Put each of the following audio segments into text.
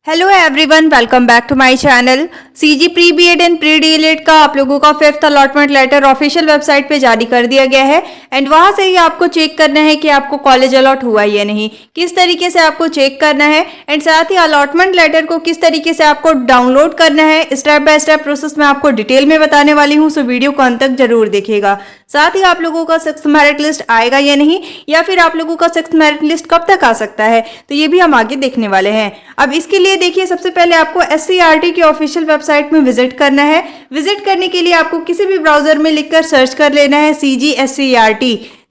Hello everyone, welcome back to my channel. CG pre BEd and pre DElEd का आप लोगों का 5th allotment letter official website पे जारी कर दिया गया है एंड वहां से ही आपको चेक करना है कि आपको कॉलेज अलॉट हुआ या नहीं, किस तरीके से आपको चेक करना है एंड साथ ही अलॉटमेंट लेटर को किस तरीके से आपको डाउनलोड करना है, स्टेप बाय स्टेप प्रोसेस में आपको डिटेल में बताने वाली हूँ। सो वीडियो को अंत तक जरूर देखिएगा। साथ ही आप लोगों का 6th मेरिट लिस्ट आएगा या नहीं, या फिर आप लोगों का 6th मेरिट लिस्ट कब तक आ सकता है, तो ये भी हम आगे देखने वाले हैं। अब इसके लिए देखिए, सबसे पहले आपको SCERT की ऑफिशियल वेबसाइट में विजिट करना है। विजिट करने के लिए आपको किसी भी ब्राउजर में लिखकर सर्च कर लेना है CG SCERT।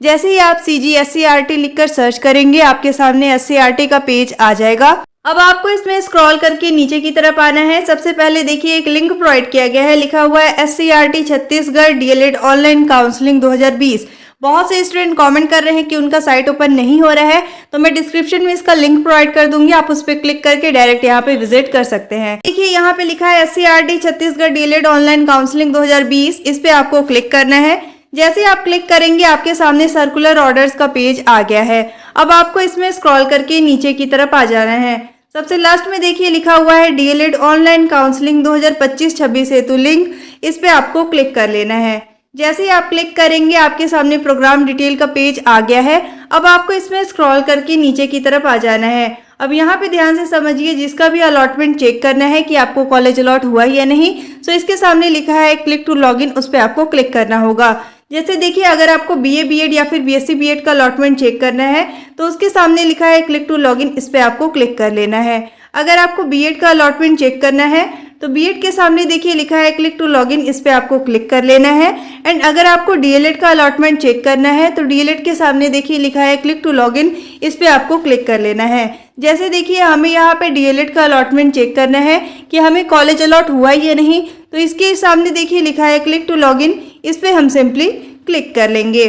जैसे ही आप CG SCERT लिखकर सर्च करेंगे, आपके सामने SCERT का पेज आ जाएगा। अब आपको इसमें स्क्रॉल करके नीचे की तरफ आना है। सबसे पहले देखिए, एक लिंक प्रोवाइड किया गया है, लिखा हुआ है SCERT Chhattisgarh DElEd online counselling 2020। बहुत से स्टूडेंट कमेंट कर रहे हैं कि उनका साइट ओपन नहीं हो रहा है, तो मैं डिस्क्रिप्शन में इसका लिंक प्रोवाइड कर दूंगी, आप उस पर क्लिक करके डायरेक्ट यहाँ पे विजिट कर सकते हैं। देखिए, यहाँ पे लिखा है SCERT Chhattisgarh DElEd online counselling 2020। इस पे आपको क्लिक करना है। जैसे आप क्लिक करेंगे, आपके सामने सर्कुलर ऑर्डर्स का पेज आ गया है। अब आपको इसमें स्क्रॉल करके नीचे की तरफ आ जाना है। सबसे लास्ट में देखिए, लिखा हुआ है डीएलएड ऑनलाइन काउंसलिंग 2025-26 हेतु लिंक। इस पे आपको क्लिक कर लेना है। जैसे ही आप क्लिक करेंगे, आपके सामने प्रोग्राम डिटेल का पेज आ गया है। अब आपको इसमें स्क्रॉल करके नीचे की तरफ आ जाना है। अब यहाँ पे ध्यान से समझिए, जिसका भी अलॉटमेंट चेक करना है कि आपको कॉलेज अलॉट हुआ या नहीं, तो इसके सामने लिखा है क्लिक टू लॉगिन, उस पर आपको क्लिक करना होगा। जैसे देखिए, अगर आपको BA BEd या फिर BSc BEd का अलॉटमेंट चेक करना है, तो उसके सामने लिखा है क्लिक टू लॉगिन, इस पर आपको क्लिक कर लेना है। अगर आपको BEd का अलॉटमेंट चेक करना है, तो BEd के सामने देखिए लिखा है क्लिक टू लॉगिन, इस पे आपको क्लिक कर लेना है। एंड अगर आपको DLED का अलॉटमेंट चेक करना है, तो DLED के सामने देखिए लिखा है क्लिक टू लॉगिन, इस पे आपको क्लिक कर लेना है। जैसे देखिए, हमें यहाँ पे DLED का अलॉटमेंट चेक करना है कि हमें कॉलेज अलॉट हुआ या नहीं, तो इसके सामने देखिए लिखा है क्लिक टू लॉगिन, इस पे हम सिंपली क्लिक कर लेंगे।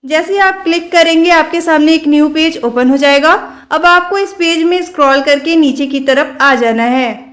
जैसे आप क्लिक करेंगे, आपके सामने एक न्यू पेज ओपन हो जाएगा। अब आपको इस पेज में स्क्रॉल करके नीचे की तरफ आ जाना है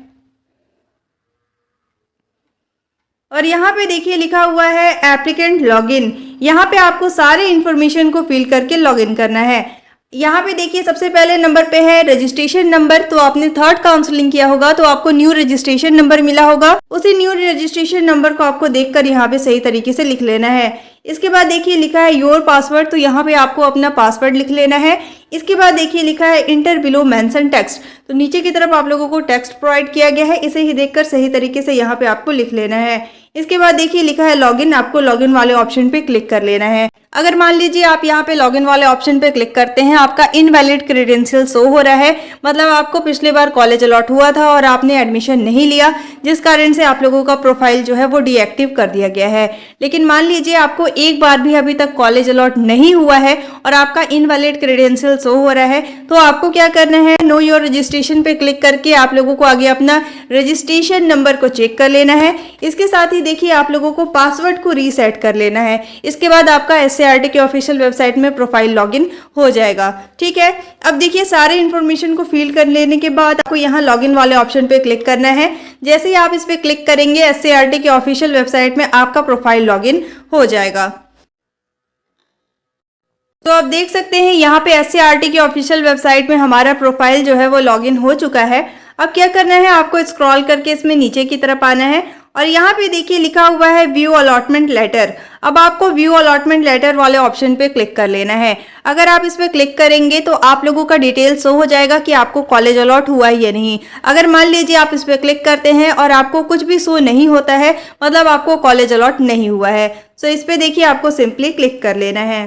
और यहाँ पे देखिए लिखा हुआ है एप्लीकेंट लॉगिन। यहाँ पे आपको सारे इंफॉर्मेशन को फिल करके लॉगिन करना है। यहाँ पे देखिए, सबसे पहले नंबर पे है रजिस्ट्रेशन नंबर। तो आपने 3rd काउंसलिंग किया होगा, तो आपको न्यू रजिस्ट्रेशन नंबर मिला होगा। उसी न्यू रजिस्ट्रेशन नंबर को आपको देखकर यहाँ पे सही तरीके से लिख लेना है। इसके बाद देखिए लिखा है योर पासवर्ड, तो यहाँ पे आपको अपना पासवर्ड लिख लेना है। इसके बाद देखिए लिखा है इंटर बिलो मेंशन टेक्स्ट, तो नीचे की तरफ आप लोगों को टेक्स्ट प्रोवाइड किया गया है, इसे ही देखकर सही तरीके से यहाँ पे आपको लिख लेना है। इसके बाद देखिए लिखा है लॉगिन, आपको लॉगिन वाले ऑप्शन पे क्लिक कर लेना है। अगर मान लीजिए आप यहाँ पे लॉगिन वाले ऑप्शन पे क्लिक करते हैं, आपका इनवैलिड क्रेडेंशियल शो हो रहा है, मतलब आपको पिछले बार कॉलेज अलॉट हुआ था और आपने एडमिशन नहीं लिया, जिस कारण से आप लोगों का प्रोफाइल जो है वो डीएक्टिव कर दिया गया है। लेकिन मान लीजिए आपको एक बार भी अभी तक कॉलेज अलॉट नहीं हुआ है और आपका इनवैलिड क्रेडेंशियल शो हो रहा है, तो आपको क्या करना है, नो योर रजिस्ट्रेशन पे क्लिक करके आप लोगों को आगे अपना रजिस्ट्रेशन नंबर को चेक कर लेना है। इसके साथ ही देखिए, आप लोगों को पासवर्ड को रीसेट कर लेना है। इसके बाद आपका SCERT के ऑफिशियल वेबसाइट में प्रोफाइल लॉगिन हो जाएगा। ठीक है, अब देखिए, सारे इन्फॉर्मेशन को फिल कर लेने के बाद आपको यहाँ लॉगिन वाले ऑप्शन पे क्लिक करना है। जैसे ही आप इस पे क्लिक करेंगे, SCERT के ऑफिशियल वेबसाइट में आपका प्रोफाइल लॉगिन हो जाएगा। तो आप देख सकते हैं, यहाँ पे SCERT की ऑफिशियल वेबसाइट में हमारा प्रोफाइल जो है वो लॉगिन हो चुका है। अब क्या करना है, आपको स्क्रॉल करके इसमें नीचे की तरफ आना है और यहाँ पे देखिए लिखा हुआ है व्यू अलॉटमेंट लेटर। अब आपको व्यू अलॉटमेंट लेटर वाले ऑप्शन पे क्लिक कर लेना है। अगर आप इस पे क्लिक करेंगे, तो आप लोगों का डिटेल शो हो जाएगा कि आपको कॉलेज अलॉट हुआ है या नहीं। अगर मान लीजिए आप इस पे क्लिक करते हैं और आपको कुछ भी शो नहीं होता है, मतलब आपको कॉलेज अलॉट नहीं हुआ है, तो इस पे देखिए आपको सिंपली क्लिक कर लेना है।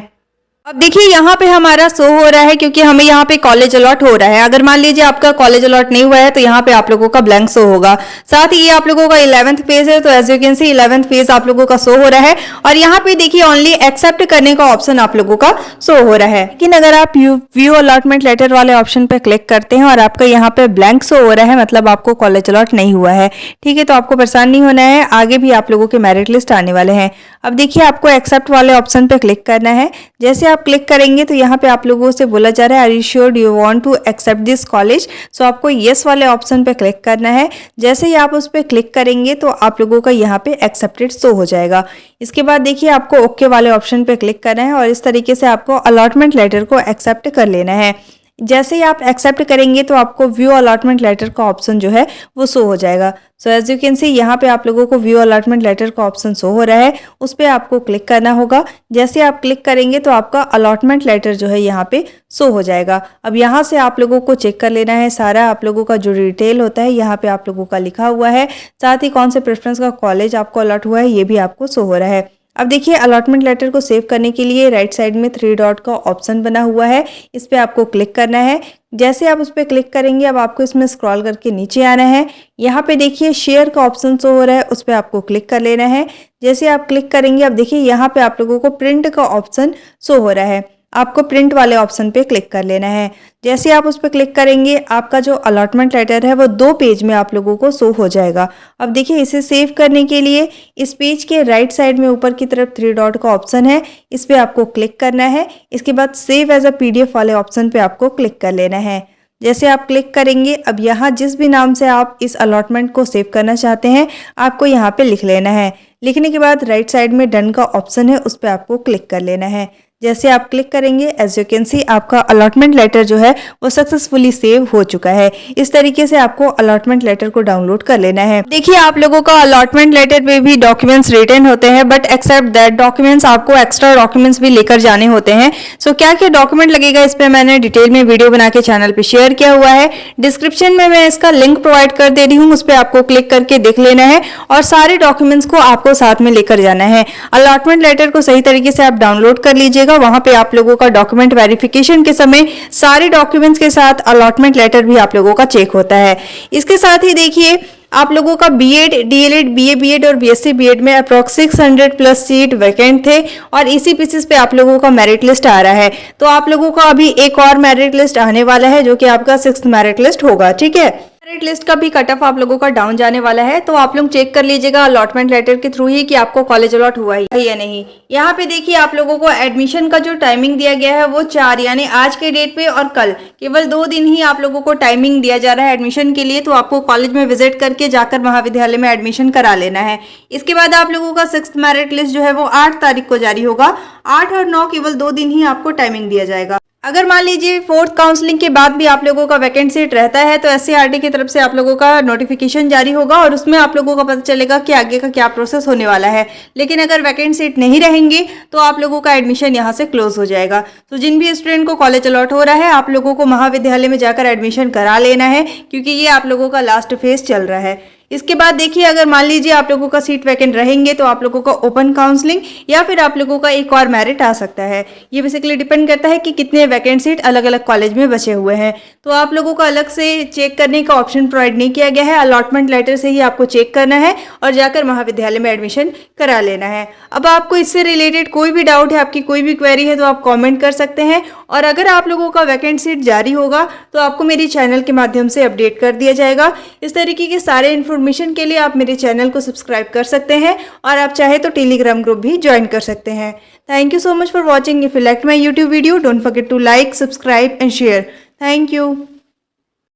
अब देखिए, यहाँ पे हमारा शो हो रहा है क्योंकि हमें यहाँ पे कॉलेज अलॉट हो रहा है। अगर मान लीजिए आपका कॉलेज अलॉट नहीं हुआ है, तो यहाँ पे आप लोगों का ब्लैंक शो होगा। साथ ही ये आप लोगों का 11th फेज है, तो as you can see 11th phase आप लोगों का शो हो रहा है और यहाँ पे देखिए ओनली एक्सेप्ट करने का ऑप्शन आप लोगों का शो हो रहा है। लेकिन अगर आप व्यू अलॉटमेंट लेटर वाले ऑप्शन पे क्लिक करते हैं और आपका यहाँ पे ब्लैंक शो हो रहा है, मतलब आपको कॉलेज अलॉट नहीं हुआ है, ठीक है, तो आपको परेशान नहीं होना है, आगे भी आप लोगों के मेरिट लिस्ट आने वाले हैं। अब देखिए, आपको एक्सेप्ट वाले ऑप्शन पे क्लिक करना है। जैसे आप क्लिक करेंगे, तो यहाँ पे आप लोगों से बोला जा रहा है are you sure do you want to accept this college, so आपको येस वाले ऑप्शन पे क्लिक करना है। जैसे ही आप उस पर क्लिक करेंगे, तो आप लोगों का यहाँ पे एक्सेप्टेड शो हो जाएगा। इसके बाद देखिए, आपको ओके वाले ऑप्शन पे क्लिक करना है और इस तरीके से आपको अलॉटमेंट लेटर को एक्सेप्ट कर लेना है। जैसे ही आप एक्सेप्ट करेंगे तो आपको व्यू अलॉटमेंट लेटर का ऑप्शन जो है वो शो हो जाएगा। So as you can see यहाँ पे आप लोगों को व्यू अलॉटमेंट लेटर का ऑप्शन शो हो रहा है, उस पर आपको क्लिक करना होगा। जैसे आप क्लिक करेंगे तो आपका अलॉटमेंट लेटर जो है यहाँ पे शो हो जाएगा। अब यहाँ से आप लोगों को चेक कर लेना है सारा आप लोगों का जो डिटेल होता है यहाँ पे आप लोगों का लिखा हुआ है, साथ ही कौन से प्रेफरेंस का कॉलेज आपको अलॉट हुआ है ये भी आपको शो हो रहा है। अब देखिए अलॉटमेंट लेटर को सेव करने के लिए राइट साइड में 3 डॉट का ऑप्शन बना हुआ है, इस पर आपको क्लिक करना है। जैसे आप उस पर क्लिक करेंगे अब आपको इसमें स्क्रॉल करके नीचे आना है। यहाँ पे देखिए शेयर का ऑप्शन शो हो रहा है, उस पर आपको क्लिक कर लेना है। जैसे आप क्लिक करेंगे अब देखिए यहाँ पे आप लोगों को प्रिंट का ऑप्शन शो हो रहा है, आपको प्रिंट वाले ऑप्शन पे क्लिक कर लेना है। जैसे आप उस पर क्लिक करेंगे आपका जो अलॉटमेंट लेटर है वो 2 पेज में आप लोगों को शो हो जाएगा। अब देखिए इसे सेव करने के लिए इस पेज के राइट साइड में ऊपर की तरफ 3 डॉट का ऑप्शन है, इस पर आपको क्लिक करना है। इसके बाद सेव एज अ PDF वाले ऑप्शन पे आपको क्लिक कर लेना है। जैसे आप क्लिक करेंगे अब यहाँ जिस भी नाम से आप इस अलॉटमेंट को सेव करना चाहते हैं आपको यहाँ पे लिख लेना है। लिखने के बाद राइट साइड में डन का ऑप्शन है, उस पर आपको क्लिक कर लेना है। जैसे आप क्लिक करेंगे एज यू कैन सी आपका अलॉटमेंट लेटर जो है वो सक्सेसफुली सेव हो चुका है। इस तरीके से आपको अलॉटमेंट लेटर को डाउनलोड कर लेना है। देखिए आप लोगों का अलॉटमेंट लेटर पे भी डॉक्यूमेंट्स रिटर्न होते हैं, बट एक्सेप्ट दैट डॉक्यूमेंट्स आपको एक्स्ट्रा डॉक्यूमेंट्स भी लेकर जाने होते हैं। सो क्या क्या डॉक्यूमेंट लगेगा इस पर मैंने डिटेल में वीडियो बना के चैनल पे शेयर किया हुआ है। डिस्क्रिप्शन में मैं इसका लिंक प्रोवाइड कर दे रही हूँ, उस पर आपको क्लिक करके देख लेना है और सारे डॉक्यूमेंट्स को आपको साथ में लेकर जाना है। अलॉटमेंट लेटर को सही तरीके से आप डाउनलोड कर लीजिएगा, वहां पे आप लोगों का डॉक्यूमेंट वेरिफिकेशन के समय सारे डॉक्यूमेंट्स के साथ अलॉटमेंट लेटर भी आप लोगों का चेक होता है। इसके साथ ही देखिए आप लोगों का बीएड, डीएलएड, बीए बीएड और बीएससी बीएड में अप्रॉक्स 600 प्लस सीट वैकेंट थे और इसी बेसिस पे आप लोगों का मेरिट लिस्ट आ रहा है। तो आप लोगों का अभी एक और मेरिट लिस्ट आने वाला है जो कि आपका 6th मेरिट लिस्ट होगा। ठीक है, मेरिट लिस्ट का भी कट ऑफ आप लोगों का डाउन जाने वाला है, तो आप लोग चेक कर लीजिएगा अलॉटमेंट लेटर के थ्रू ही कि आपको कॉलेज अलॉट हुआ है या नहीं। यहाँ पे देखिए आप लोगों को एडमिशन का जो टाइमिंग दिया गया है वो 4 यानी आज के डेट पे और कल केवल 2 दिन ही आप लोगों को टाइमिंग दिया जा रहा है एडमिशन के लिए। तो आपको कॉलेज में विजिट करके जाकर महाविद्यालय में एडमिशन करा लेना है। इसके बाद आप लोगों का 6th मेरिट लिस्ट जो है वो 8 तारीख को जारी होगा। 8 और 9 केवल 2 दिन ही आपको टाइमिंग दिया जाएगा। अगर मान लीजिए 4th काउंसलिंग के बाद भी आप लोगों का वैकेंट सीट रहता है तो SCERT की तरफ से आप लोगों का नोटिफिकेशन जारी होगा और उसमें आप लोगों का पता चलेगा कि आगे का क्या प्रोसेस होने वाला है। लेकिन अगर वैकेंट सीट नहीं रहेंगी तो आप लोगों का एडमिशन यहाँ से क्लोज हो जाएगा। तो जिन भी स्टूडेंट को कॉलेज अलॉट हो रहा है आप लोगों को महाविद्यालय में जाकर एडमिशन करा लेना है, क्योंकि ये आप लोगों का लास्ट फेज चल रहा है। इसके बाद देखिए अगर मान लीजिए आप लोगों का सीट वैकेंट रहेंगे तो आप लोगों का ओपन काउंसलिंग या फिर आप लोगों का एक और मेरिट आ सकता है। ये बेसिकली डिपेंड करता है कि कितने वैकेंट सीट अलग अलग कॉलेज में बचे हुए हैं। तो आप लोगों को अलग से चेक करने का ऑप्शन प्रोवाइड नहीं किया गया है, अलॉटमेंट लेटर से ही आपको चेक करना है और जाकर महाविद्यालय में एडमिशन करा लेना है। अब आपको इससे रिलेटेड कोई भी डाउट है, आपकी कोई भी क्वेरी है तो आप कॉमेंट कर सकते हैं। और अगर आप लोगों का वैकेंट सीट जारी होगा तो आपको मेरी चैनल के माध्यम से अपडेट कर दिया जाएगा। इस तरीके के सारे इन्फॉर्मेशन के लिए आप मेरे चैनल को सब्सक्राइब कर सकते हैं और आप चाहे तो टेलीग्राम ग्रुप भी ज्वाइन कर सकते हैं। Thank you so much for watching. If you like my YouTube video don't forget to like, subscribe and share. Thank you.